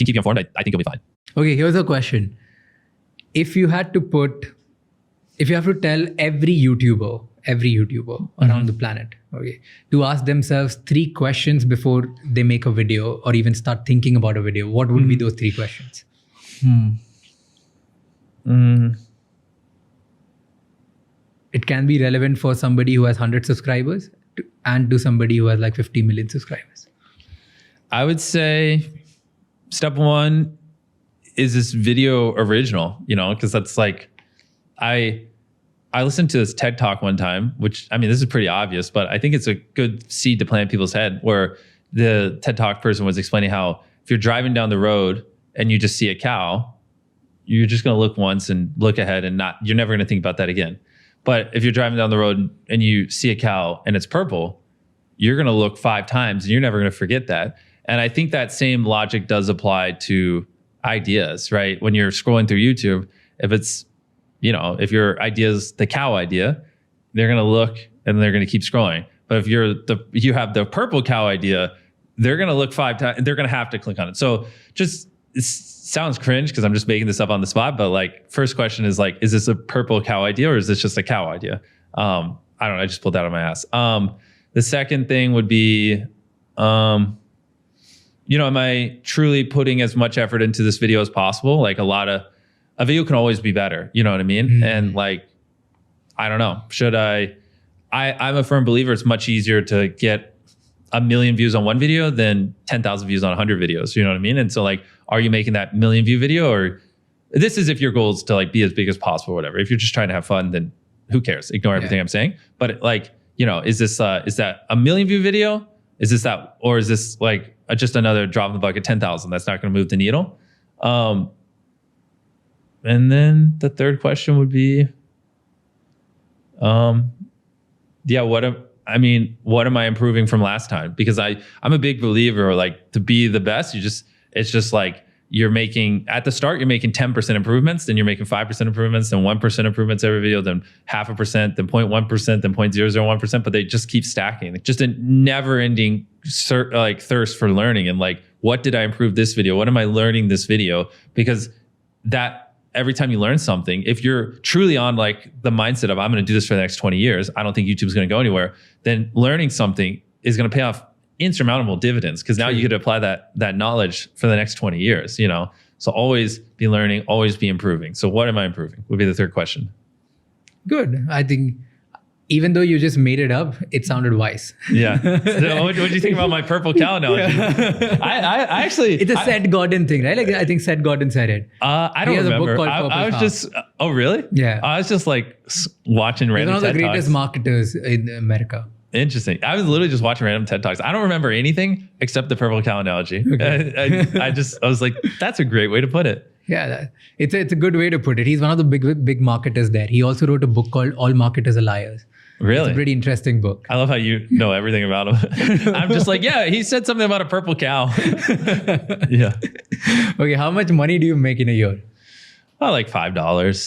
can keep you informed. I think you'll be fine. Okay, here's a question. If you have to tell every YouTuber around the planet, okay, to ask themselves 3 questions before they make a video or even start thinking about a video, what would be those 3 questions? It can be relevant for somebody who has 100 subscribers and to somebody who has like 50 million subscribers. I would say step 1 is this video original, because that's like, I listened to this TED Talk one time, which, I mean, this is pretty obvious, but I think it's a good seed to plant in people's head, where the TED Talk person was explaining how if you're driving down the road and you just see a cow, you're just going to look once and look ahead and you're never going to think about that again. But if you're driving down the road and you see a cow and it's purple, you're going to look 5 times and you're never going to forget that. And I think that same logic does apply to ideas, right? When you're scrolling through YouTube, if your idea is the cow idea, they're going to look and they're going to keep scrolling. But if you have the purple cow idea, they're going to look 5 times and they're going to have to click on it. So it sounds cringe because I'm just making this up on the spot. But like, first question is like, is this a purple cow idea or is this just a cow idea? I don't know. I just pulled that out of my ass. The second thing would be, am I truly putting as much effort into this video as possible? Like a video can always be better. You know what I mean? Mm-hmm. And like, I don't know, I'm a firm believer it's much easier to get 1 million views on one video than 10,000 views on 100 videos. You know what I mean? And so like, are you making that 1 million view video, or this is if your goal is to like be as big as possible or whatever. If you're just trying to have fun, then who cares? Ignore everything I'm saying. But like, is that 1 million view video? Is this that, or is this like just another drop in the bucket, 10,000? That's not going to move the needle. And then the third question would be, what am I improving from last time? Because I'm a big believer, like, to be the best, it's just like, at the start, you're making 10% improvements, then you're making 5% improvements, then 1% improvements every video, then 0.5%, then 0.1%, then 0.001%, but they just keep stacking. Like, just a never ending thirst for learning. And like, what did I improve this video? What am I learning this video? Because every time you learn something, if you're truly on like the mindset of, I'm going to do this for the next 20 years, I don't think YouTube's going to go anywhere, then learning something is going to pay off insurmountable dividends, because now you get to apply that knowledge for the next 20 years, So always be learning, always be improving. So what am I improving would be the third question. Good. I think even though you just made it up, it sounded wise. Yeah. So what do you think about my purple cow analogy? Yeah. I actually... It's a Seth Godin thing, right? Like, I think Seth Godin said it. I don't remember. He has a book called Purple Cow. Just... Oh, really? Yeah. I was just like watching random TED Talks. He's one of the greatest marketers in America. Interesting. I was literally just watching random TED Talks. I don't remember anything except the purple cow analogy. Okay. I was like, that's a great way to put it. Yeah, it's a good way to put it. He's one of the big marketers there. He also wrote a book called All Marketers Are Liars. Really? It's a pretty interesting book. I love how you know everything about him. I'm just like, yeah, he said something about a purple cow. Yeah. Okay, how much money do you make in a year? Oh, like $5.